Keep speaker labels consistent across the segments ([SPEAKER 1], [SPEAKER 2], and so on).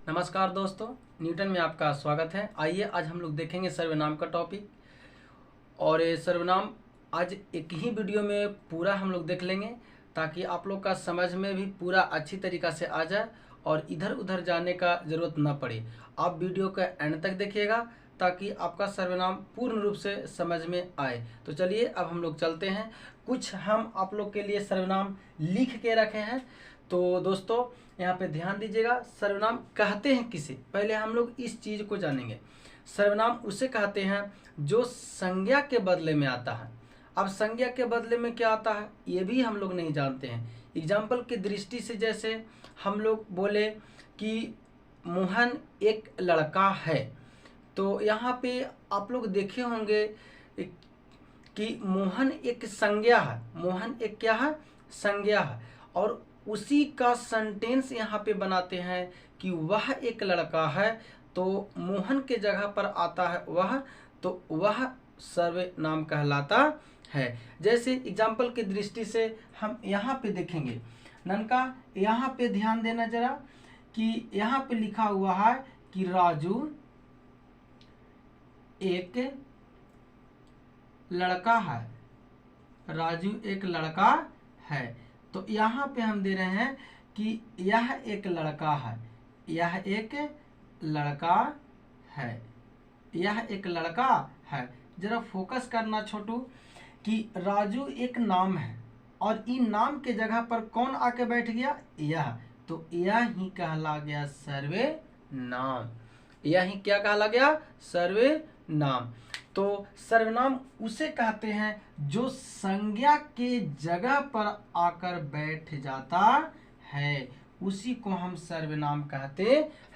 [SPEAKER 1] नमस्कार दोस्तों, न्यूटन में आपका स्वागत है। आइए आज हम लोग देखेंगे सर्वनाम का टॉपिक। और ये सर्वनाम आज एक ही वीडियो में पूरा हम लोग देख लेंगे ताकि आप लोग का समझ में भी पूरा अच्छी तरीक़ा से आ जाए और इधर उधर जाने का ज़रूरत ना पड़े। आप वीडियो का एंड तक देखिएगा ताकि आपका सर्वनाम पूर्ण रूप से समझ में आए। तो चलिए अब हम लोग चलते हैं। कुछ हम आप लोग के लिए सर्वनाम लिख के रखे हैं। तो दोस्तों यहाँ पे ध्यान दीजिएगा, सर्वनाम कहते हैं किसे, पहले हम लोग इस चीज़ को जानेंगे। सर्वनाम उसे कहते हैं जो संज्ञा के बदले में आता है। अब संज्ञा के बदले में क्या आता है ये भी हम लोग नहीं जानते हैं। एग्जाम्पल की दृष्टि से जैसे हम लोग बोले कि मोहन एक लड़का है, तो यहाँ पे आप लोग देखे होंगे कि मोहन एक संज्ञा है। मोहन एक क्या है? संज्ञा है। और उसी का सेंटेंस यहाँ पे बनाते हैं कि वह एक लड़का है, तो मोहन के जगह पर आता है वह, तो वह सर्वनाम कहलाता है। जैसे एग्जाम्पल की दृष्टि से हम यहाँ पे देखेंगे, ननका यहाँ पे ध्यान देना जरा कि यहाँ पे लिखा हुआ है कि राजू एक लड़का है। राजू एक लड़का है, तो यहाँ पे हम दे रहे हैं कि यह एक लड़का है। यह एक लड़का है। यह एक लड़का है। जरा फोकस करना छोटू कि राजू एक नाम है और इन नाम के जगह पर कौन आके बैठ गया? यह, तो यह ही कहला गया सर्वनाम। यह ही क्या कहला गया? सर्वनाम। तो सर्वनाम उसे कहते हैं जो संज्ञा के जगह पर आकर बैठ जाता है, उसी को हम सर्वनाम कहते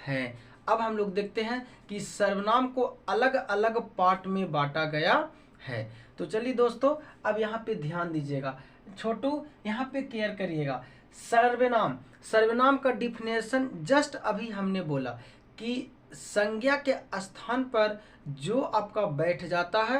[SPEAKER 1] हैं। अब हम लोग देखते हैं कि सर्वनाम को अलग अलग पार्ट में बांटा गया है। तो चलिए दोस्तों अब यहाँ पे ध्यान दीजिएगा, छोटू यहाँ पे केयर करिएगा। सर्वनाम, सर्वनाम का डिफिनेशन जस्ट अभी हमने बोला कि संज्ञा के स्थान पर जो आपका बैठ जाता है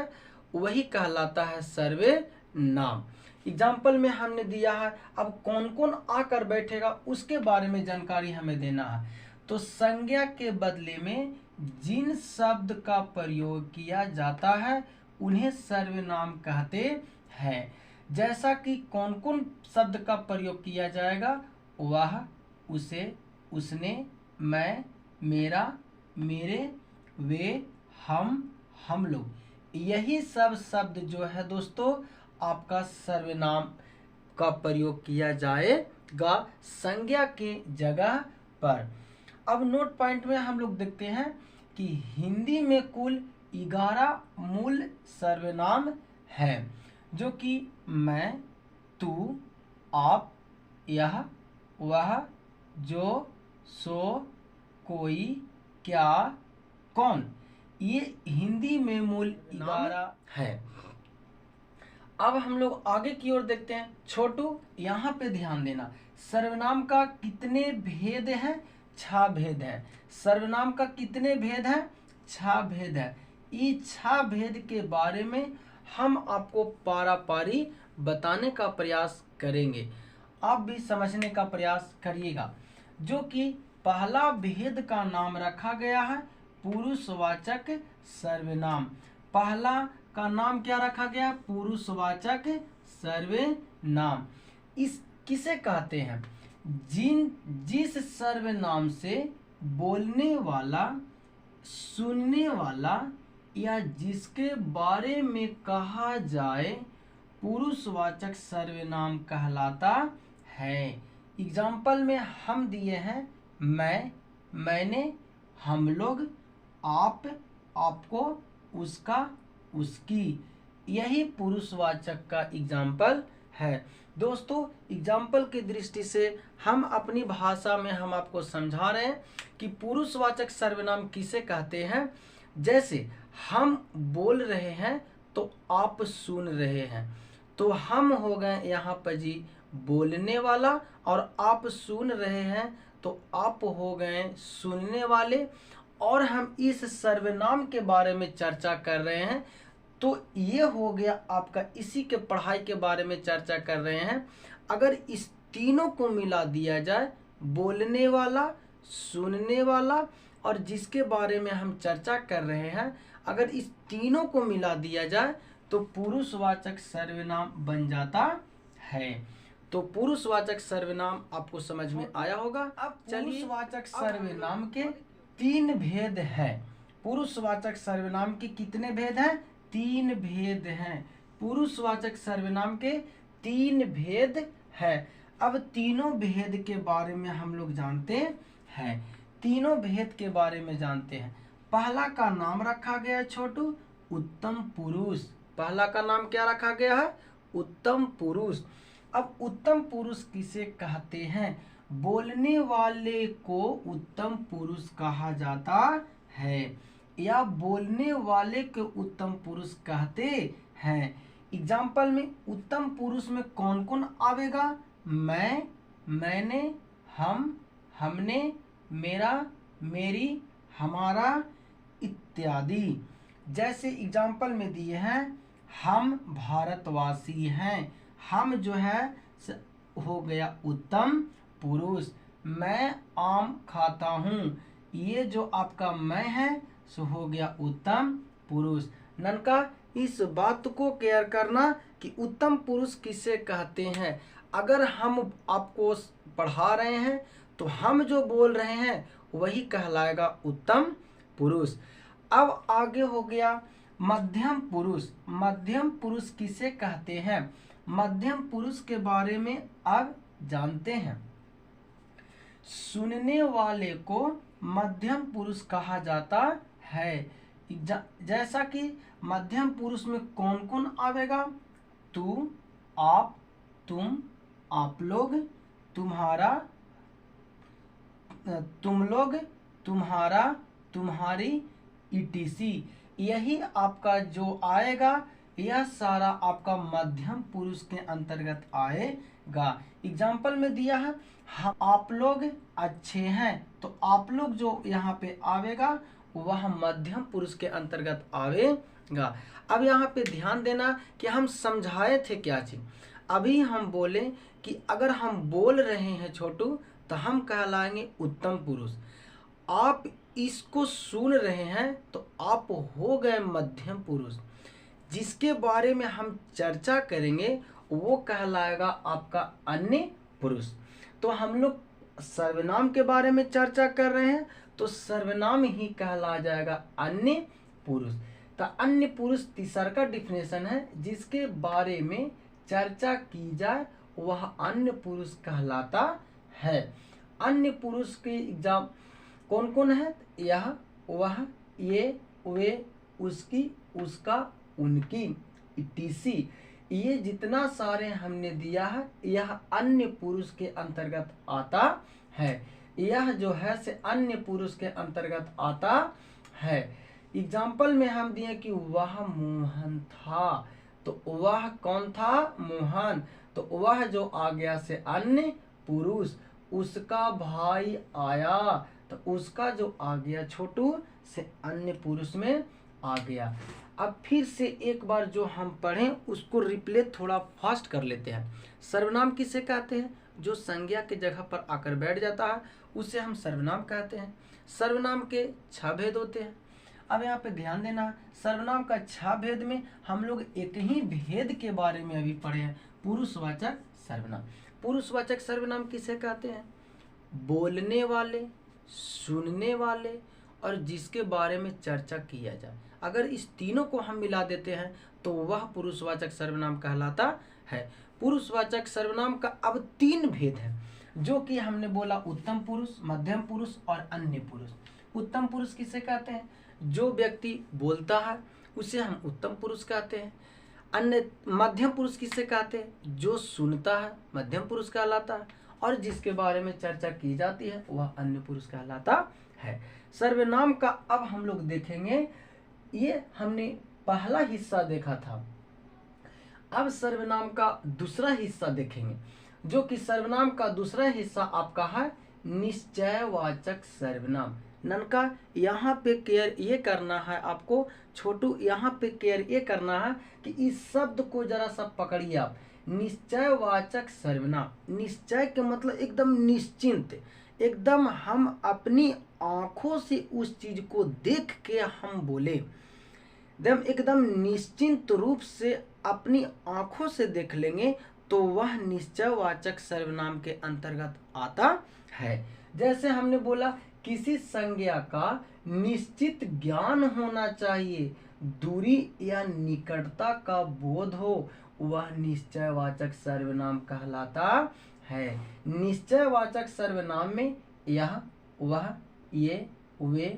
[SPEAKER 1] वही कहलाता है सर्वनाम। एग्जाम्पल में हमने दिया है, अब कौन कौन आकर बैठेगा उसके बारे में जानकारी हमें देना है। तो संज्ञा के बदले में जिन शब्द का प्रयोग किया जाता है उन्हें सर्वनाम कहते हैं। जैसा कि कौन कौन शब्द का प्रयोग किया जाएगा? वह, उसे, उसने, मैं, मेरा, मेरे, वे, हम लोग, यही सब शब्द जो है दोस्तों आपका सर्वनाम का प्रयोग किया जाएगा संज्ञा के जगह पर। अब नोट पॉइंट में हम लोग देखते हैं कि हिंदी में कुल 11 मूल सर्वनाम है, जो कि मैं, तू, आप, यह, वह, जो, सो, कोई, क्या, कौन, ये हिंदी में मूल 11 है। अब हम लोग आगे की ओर देखते हैं। छोटू यहाँ पे ध्यान देना, सर्वनाम का कितने भेद हैं? 6 भेद हैं। सर्वनाम का कितने भेद हैं? 6 भेद है। इस 6 भेद के बारे में हम आपको पारा पारी बताने का प्रयास करेंगे। आप भी समझने का प्रयास करिएगा। जो कि पहला भेद का नाम रखा गया है पुरुषवाचक सर्वनाम। पहला का नाम क्या रखा गया? पुरुषवाचक सर्वनाम। इस किसे कहते हैं? जिस सर्वनाम से बोलने वाला, सुनने वाला या जिसके बारे में कहा जाए पुरुषवाचक सर्वनाम कहलाता है। एग्जाम्पल में हम दिए हैं मैं, मैंने, हम लोग, आप, आपको, उसका, उसकी, यही पुरुषवाचक का एग्जाम्पल है। दोस्तों एग्जाम्पल की दृष्टि से हम अपनी भाषा में हम आपको समझा रहे हैं कि पुरुषवाचक सर्वनाम किसे कहते हैं। जैसे हम बोल रहे हैं तो आप सुन रहे हैं, तो हम हो गए यहाँ पर जी बोलने वाला, और आप सुन रहे हैं तो आप हो गए सुनने वाले। और हम इस सर्वनाम के बारे में चर्चा कर रहे हैं, तो ये हो गया आपका, इसी के पढ़ाई के बारे में चर्चा कर रहे हैं। अगर इस तीनों को मिला दिया जाए, बोलने वाला, सुनने वाला और जिसके बारे में हम चर्चा कर रहे हैं, अगर इस तीनों को मिला दिया जाए तो पुरुषवाचक सर्वनाम बन जाता है। तो पुरुषवाचक सर्वनाम आपको समझ में आया होगा। अब पुरुषवाचक सर्वनाम के 3 भेद हैं। पुरुषवाचक सर्वनाम के कितने भेद हैं? 3 भेद हैं। पुरुषवाचक सर्वनाम के 3 भेद हैं। अब तीनों भेद के बारे में हम लोग जानते हैं। तीनों भेद के बारे में जानते हैं। पहला का नाम रखा गया है छोटू उत्तम पुरुष। पहला का नाम क्या रखा गया है? उत्तम पुरुष। अब उत्तम पुरुष किसे कहते हैं? बोलने वाले को उत्तम पुरुष कहा जाता है या बोलने वाले को उत्तम पुरुष कहते हैं। एग्जाम्पल में उत्तम पुरुष में कौन कौन आवेगा? मैं, मैंने, हम, हमने, मेरा, मेरी, हमारा इत्यादि। जैसे एग्जाम्पल में दिए हैं, हम भारतवासी हैं। हम जो है हो गया उत्तम पुरुष। मैं आम खाता हूँ, ये जो आपका मैं है सो हो गया उत्तम पुरुष। ननका इस बात को केयर करना कि उत्तम पुरुष किसे कहते हैं। अगर हम आपको पढ़ा रहे हैं तो हम जो बोल रहे हैं वही कहलाएगा उत्तम पुरुष। अब आगे हो गया मध्यम पुरुष। मध्यम पुरुष किसे कहते हैं? मध्यम पुरुष के बारे में अब जानते हैं। सुनने वाले को मध्यम पुरुष कहा जाता है। जैसा कि मध्यम पुरुष में कौन कौन आवेगा? तू, आप, तुम, आप लोग, तुम्हारा, तुम लोग, तुम्हारा, तुम्हारी etc। यही आपका जो आएगा यह सारा आपका मध्यम पुरुष के अंतर्गत आएगा। एग्जाम्पल में दिया है आप लोग अच्छे हैं, तो आप लोग जो यहाँ पे आवेगा वह मध्यम पुरुष के अंतर्गत आवेगा। अब यहाँ पे ध्यान देना कि हम समझाए थे क्या चीज। अभी हम बोले कि अगर हम बोल रहे हैं छोटू तो हम कहलाएंगे उत्तम पुरुष। आप इसको सुन रहे हैं तो आप हो गए मध्यम पुरुष। जिसके बारे में हम चर्चा करेंगे वो कहलाएगा आपका अन्य पुरुष। तो हम लोग सर्वनाम के बारे में चर्चा कर रहे हैं तो सर्वनाम ही कहला जाएगा अन्य पुरुष। तो अन्य पुरुष तीसरा का डिफिनेशन है, जिसके बारे में चर्चा की जाए वह अन्य पुरुष कहलाता है। अन्य पुरुष के एग्जाम कौन कौन है? यह, वह, ये, वे, उसकी, उसका, उनकी etc। ये जितना सारे हमने दिया है यह अन्य पुरुष के अंतर्गत आता है। यह जो है से अन्य पुरुष के अंतर्गत आता है। एग्जाम्पल में हम दिए कि वह मोहन था, तो वह कौन था? मोहन। तो वह जो आ गया से अन्य पुरुष। उसका भाई आया, तो उसका जो आ गया छोटू से अन्य पुरुष में आ गया। अब फिर से एक बार जो हम पढ़ें उसको रिप्ले थोड़ा फास्ट कर लेते हैं। सर्वनाम किसे कहते हैं? जो संज्ञा के जगह पर आकर बैठ जाता है उसे हम सर्वनाम कहते हैं। सर्वनाम के 6 भेद होते हैं। अब यहाँ पे ध्यान देना, सर्वनाम का 6 भेद में हम लोग एक ही भेद के बारे में अभी पढ़े हैं, पुरुषवाचक सर्वनाम। पुरुषवाचक सर्वनाम किसे कहते हैं? बोलने वाले, सुनने वाले और जिसके बारे में चर्चा किया जाए। अगर इस तीनों को हम मिला देते हैं तो वह पुरुषवाचक सर्वनाम कहलाता है। पुरुषवाचक सर्वनाम का अब 3 भेद है, जो कि हमने बोला उत्तम पुरुष, मध्यम पुरुष और अन्य पुरुष। उत्तम पुरुष किसे कहते हैं? जो व्यक्ति बोलता है उसे हम उत्तम पुरुष कहते हैं। अन्य मध्यम पुरुष किसे कहते हैं? जो सुनता है मध्यम पुरुष कहलाता है और जिसके बारे में चर्चा की जाती है वह अन्य पुरुष कहलाता है। सर्वनाम का अब हम लोग देखेंगे, ये हमने पहला हिस्सा देखा था। अब सर्वनाम का दूसरा हिस्सा देखेंगे, जो कि सर्वनाम का दूसरा हिस्सा आपका है निश्चयवाचक सर्वनाम। ननका यहाँ पे केयर ये करना है आपको, छोटू यहाँ पे केयर ये करना है कि इस शब्द को जरा सा पकड़िए आप। निश्चयवाचक सर्वनाम, निश्चय के मतलब एकदम निश्चिंत, एकदम हम अपनी आंखों से उस चीज को देख के हम बोले, एकदम निश्चिंत रूप से अपनी आंखों से देख लेंगे तो वह निश्चयवाचक सर्वनाम के अंतर्गत आता है। जैसे हमने बोला किसी संज्ञा का निश्चित ज्ञान होना चाहिए, दूरी या निकटता का बोध हो, वह निश्चयवाचक सर्वनाम कहलाता है। निश्चयवाचक सर्वनाम में यह, वह, ये, वे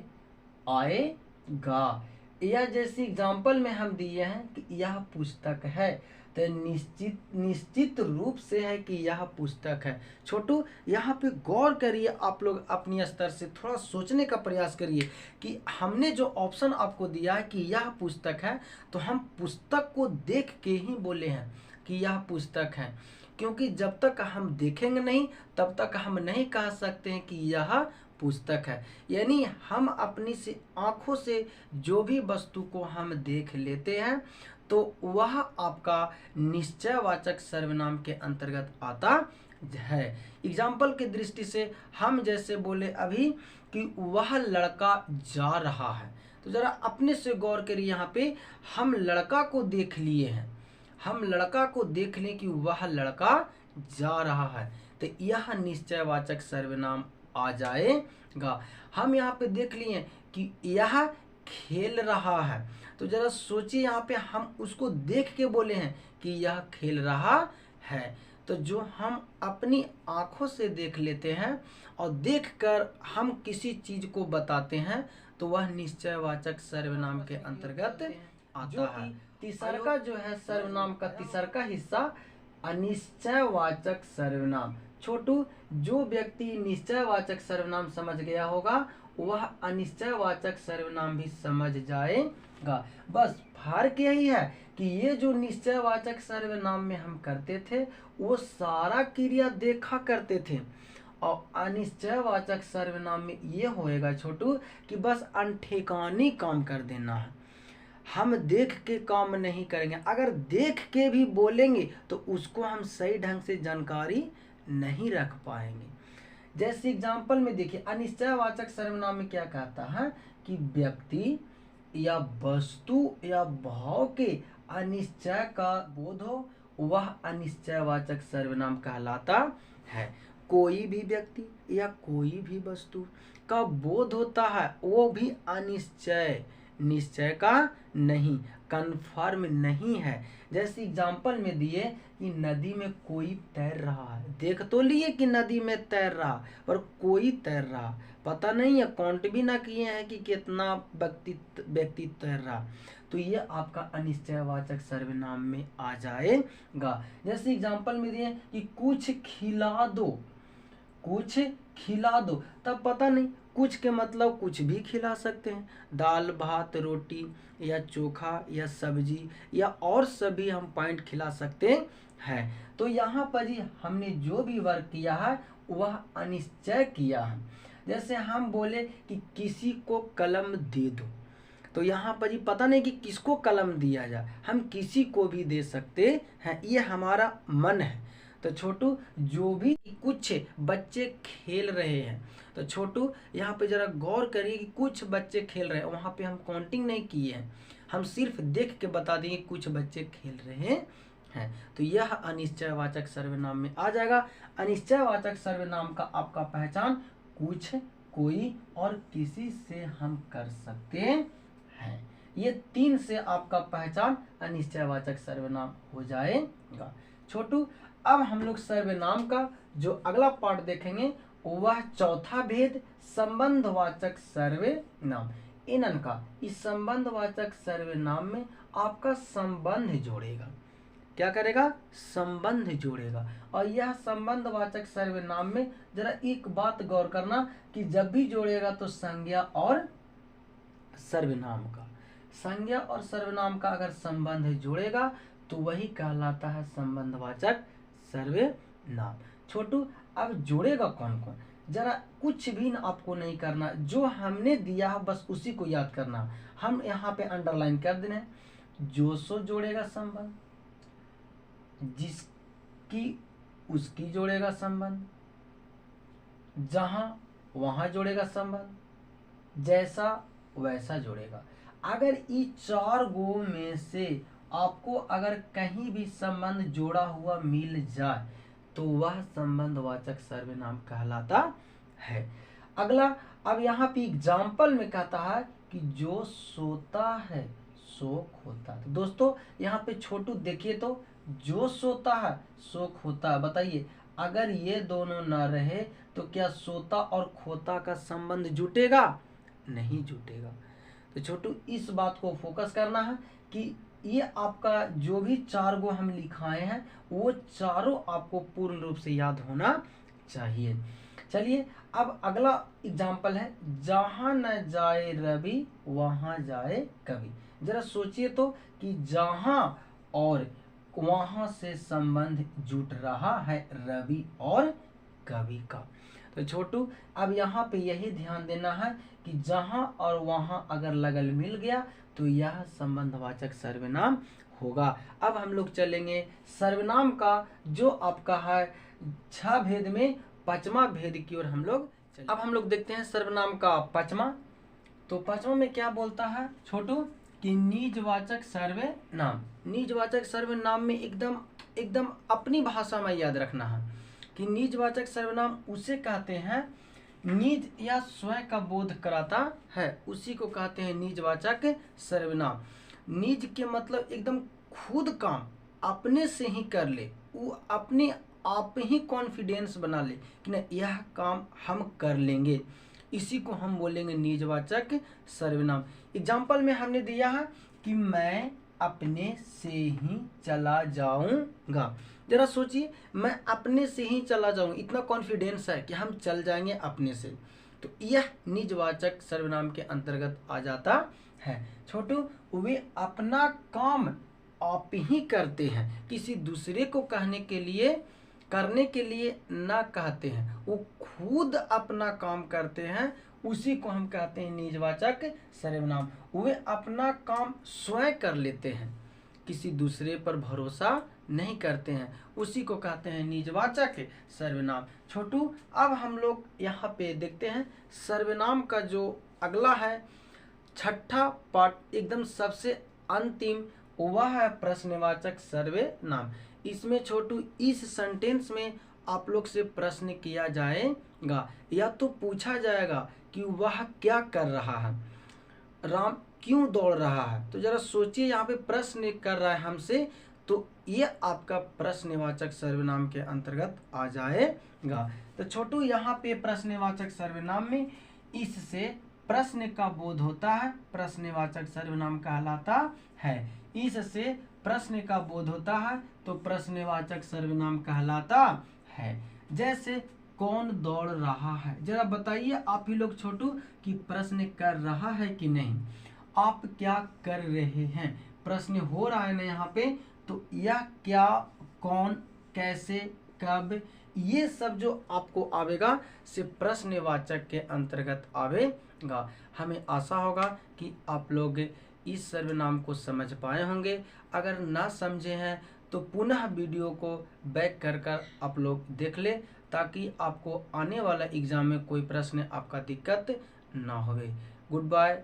[SPEAKER 1] आएगा। यह जैसी एग्जाम्पल में हम दिए हैं कि यह पुस्तक है, तो निश्चित रूप से है कि यह पुस्तक है। छोटू यहाँ पे गौर करिए, आप लोग अपनी स्तर से थोड़ा सोचने का प्रयास करिए कि हमने जो ऑप्शन आपको दिया है कि यह पुस्तक है, तो हम पुस्तक को देख के ही बोले हैं कि यह पुस्तक है, क्योंकि जब तक हम देखेंगे नहीं तब तक हम नहीं कह सकते हैं कि यह पुस्तक है। यानी हम अपनी से आंखों से जो भी वस्तु को हम देख लेते हैं तो वह आपका निश्चयवाचक सर्वनाम के अंतर्गत आता है। एग्जाम्पल की दृष्टि से हम जैसे बोले अभी कि वह लड़का जा रहा है, तो जरा अपने से गौर करिए, यहाँ पे हम लड़का को देख लिए हैं, हम लड़का को देख लें कि वह लड़का जा रहा है, तो यह निश्चयवाचक सर्वनाम आ जाएगा। हम यहाँ पे देख लिए कि यह खेल रहा है, तो जरा सोचिए यहाँ पे हम उसको देख के बोले हैं कि यह खेल रहा है। तो जो हम अपनी आंखों से देख लेते हैं और देखकर हम किसी चीज को बताते हैं तो वह निश्चयवाचक सर्वनाम के अंतर्गत आता है। तीसरा जो है सर्वनाम का तीसरा हिस्सा अनिश्चयवाचक सर्वनाम। छोटू जो व्यक्ति निश्चयवाचक सर्वनाम समझ गया होगा वह अनिश्चयवाचक सर्वनाम भी समझ जाएगा। बस फर्क यही है कि ये जो निश्चयवाचक सर्वनाम में हम करते थे वो सारा क्रिया देखा करते थे, और अनिश्चयवाचक सर्वनाम में ये होएगा छोटू कि बस अनठेकानी काम कर देना है, हम देख के काम नहीं करेंगे। अगर देख के भी बोलेंगे तो उसको हम सही ढंग से जानकारी नहीं रख पाएंगे। जैसे एग्जाम्पल में देखिए अनिश्चयवाचक सर्वनाम में क्या कहता है कि व्यक्ति या वस्तु या भाव के अनिश्चय का बोध हो, वह अनिश्चयवाचक सर्वनाम कहलाता है। कोई भी व्यक्ति या कोई भी वस्तु का बोध होता है वो भी अनिश्चय, निश्चय का नहीं, कन्फर्म नहीं है। जैसे एग्जाम्पल में दिए कि नदी में कोई तैर रहा है, देख तो लिए कि नदी में तैर रहा पर कोई तैर रहा, पता नहीं है, काउंट भी ना किए हैं कि कितना व्यक्ति तैर रहा, तो ये आपका अनिश्चयवाचक सर्वनाम में आ जाएगा। जैसे एग्जाम्पल में दिए कि कुछ खिला दो, कुछ खिला दो, तब पता नहीं कुछ के मतलब कुछ भी खिला सकते हैं, दाल भात रोटी या चोखा या सब्जी या और सभी हम पॉइंट खिला सकते हैं। तो यहाँ पर ही हमने जो भी वर्क किया है वह अनिश्चय किया है। जैसे हम बोले कि किसी को कलम दे दो, तो यहाँ पर ही पता नहीं कि किसको कलम दिया जाए, हम किसी को भी दे सकते हैं, ये हमारा मन है। तो छोटू जो भी कुछ बच्चे खेल रहे हैं, तो छोटू यहाँ पे जरा गौर करिए कि कुछ बच्चे खेल रहे हैं, वहाँ पे हम काउंटिंग नहीं किए हैं, हम सिर्फ देख के बता देंगे कुछ बच्चे खेल रहे हैं, तो यह अनिश्चयवाचक सर्वनाम में आ जाएगा। अनिश्चयवाचक सर्वनाम का आपका पहचान कुछ, कोई और किसी से हम कर सकते हैं, ये तीन से आपका पहचान अनिश्चयवाचक सर्वनाम हो जाएगा। छोटू अब हम लोग सर्वनाम का जो अगला पार्ट देखेंगे वह चौथा भेद संबंधवाचक सर्वनाम। इनन का इस संबंधवाचक सर्वनाम में आपका संबंध जोड़ेगा, क्या करेगा, संबंध जोड़ेगा। और यह संबंधवाचक सर्वनाम में जरा एक बात गौर करना कि जब भी जोड़ेगा तो संज्ञा और सर्वनाम का, संज्ञा और सर्वनाम का अगर संबंध जोड़ेगा तो वही कहलाता है संबंधवाचक सर्वनाम। छोटू अब जोड़ेगा कौन कौन, जरा कुछ भी ना आपको नहीं करना, जो हमने दिया है बस उसी को याद करना। हम यहाँ पे अंडरलाइन कर देना, जो सो जोड़ेगा संबंध, जिसकी उसकी जोड़ेगा संबंध, जहां वहां जोड़ेगा संबंध, जैसा वैसा जोड़ेगा। अगर इस 4 गो में से आपको अगर कहीं भी संबंध जोड़ा हुआ मिल जाए तो वह संबंधवाचक सर्वनाम कहलाता है। अगला, अब यहाँ पे एग्जाम्पल में कहता है कि जो सोता है सो खोता है। तो दोस्तों यहाँ पे छोटू देखिए तो, जो सोता है सो खोता है। बताइए अगर ये दोनों ना रहे तो क्या सोता और खोता का संबंध जुटेगा? नहीं जुटेगा। तो छोटू इस बात को फोकस करना है कि ये आपका जो भी 4 गो हम लिखाए हैं वो चारों आपको पूर्ण रूप से याद होना चाहिए। चलिए अब अगला एग्जाम्पल है, जहां न जाए रवि वहां जाए कवि। जरा सोचिए तो कि जहां और वहां से संबंध जुट रहा है रवि और कवि का। तो छोटू अब यहाँ पे यही ध्यान देना है कि जहां और वहां अगर लगल मिल गया तो यह संबंधवाचक सर्वनाम होगा। अब हम लोग चलेंगे सर्वनाम का जो आपका है 6 भेद में 5वां भेद की ओर हम लोग। अब हम लोग देखते हैं सर्वनाम का 5वां। तो 5वां में क्या बोलता है छोटू कि निजवाचक सर्वनाम। निजवाचक सर्वनाम में एकदम अपनी भाषा में याद रखना है कि निजवाचक सर्वनाम उसे कहते हैं निज या स्वयं का बोध कराता है, उसी को कहते हैं निजवाचक सर्वनाम। निज के मतलब एकदम खुद काम अपने से ही कर ले, वो अपने आप ही कॉन्फिडेंस बना ले कि ना यह काम हम कर लेंगे, इसी को हम बोलेंगे निजवाचक सर्वनाम। एग्जाम्पल में हमने दिया है कि मैं अपने से ही चला जाऊंगा। जरा सोचिए, मैं अपने से ही चला जाऊंगा, इतना कॉन्फिडेंस है कि हम चल जाएंगे अपने से, तो यह निजवाचक सर्वनाम के अंतर्गत आ जाता है। छोटू वे अपना काम आप ही करते हैं, किसी दूसरे को करने के लिए ना कहते हैं, वो खुद अपना काम करते हैं, उसी को हम कहते हैं निजवाचक सर्वनाम। वे अपना काम स्वयं कर लेते हैं, किसी दूसरे पर भरोसा नहीं करते हैं, उसी को कहते हैं निजवाचक सर्वनाम। छोटू अब हम लोग यहाँ पे देखते हैं सर्वनाम का जो अगला है 6ठा पार्ट, एकदम सबसे अंतिम, वह है प्रश्नवाचक सर्वनाम। इसमें छोटू इस सेंटेंस में आप लोग से प्रश्न किया जाएगा या तो पूछा जाएगा कि वह क्या कर रहा है, राम क्यों दौड़ रहा है। तो जरा सोचिए यहाँ पे प्रश्न कर रहा है हमसे, तो ये आपका प्रश्नवाचक सर्वनाम के अंतर्गत आ जाएगा। तो छोटू यहाँ पे प्रश्नवाचक सर्वनाम में इससे प्रश्न का बोध होता है, प्रश्नवाचक सर्वनाम कहलाता है। इससे प्रश्न का बोध होता है तो प्रश्नवाचक सर्वनाम कहलाता है। जैसे कौन दौड़ रहा है, जरा बताइए आप ही लोग छोटू कि प्रश्न कर रहा है कि नहीं, आप क्या कर रहे हैं, प्रश्न हो रहा है ना यहाँ पे, तो यह क्या, कौन, कैसे, कब, ये सब जो आपको आवेगा से प्रश्नवाचक के अंतर्गत आवेगा। हमें आशा होगा कि आप लोग इस सर्वनाम को समझ पाए होंगे। अगर ना समझे हैं तो पुनः वीडियो को बैक कर आप लोग देख ले, ताकि आपको आने वाला एग्जाम में कोई प्रश्न आपका दिक्कत ना होवे। Good bye.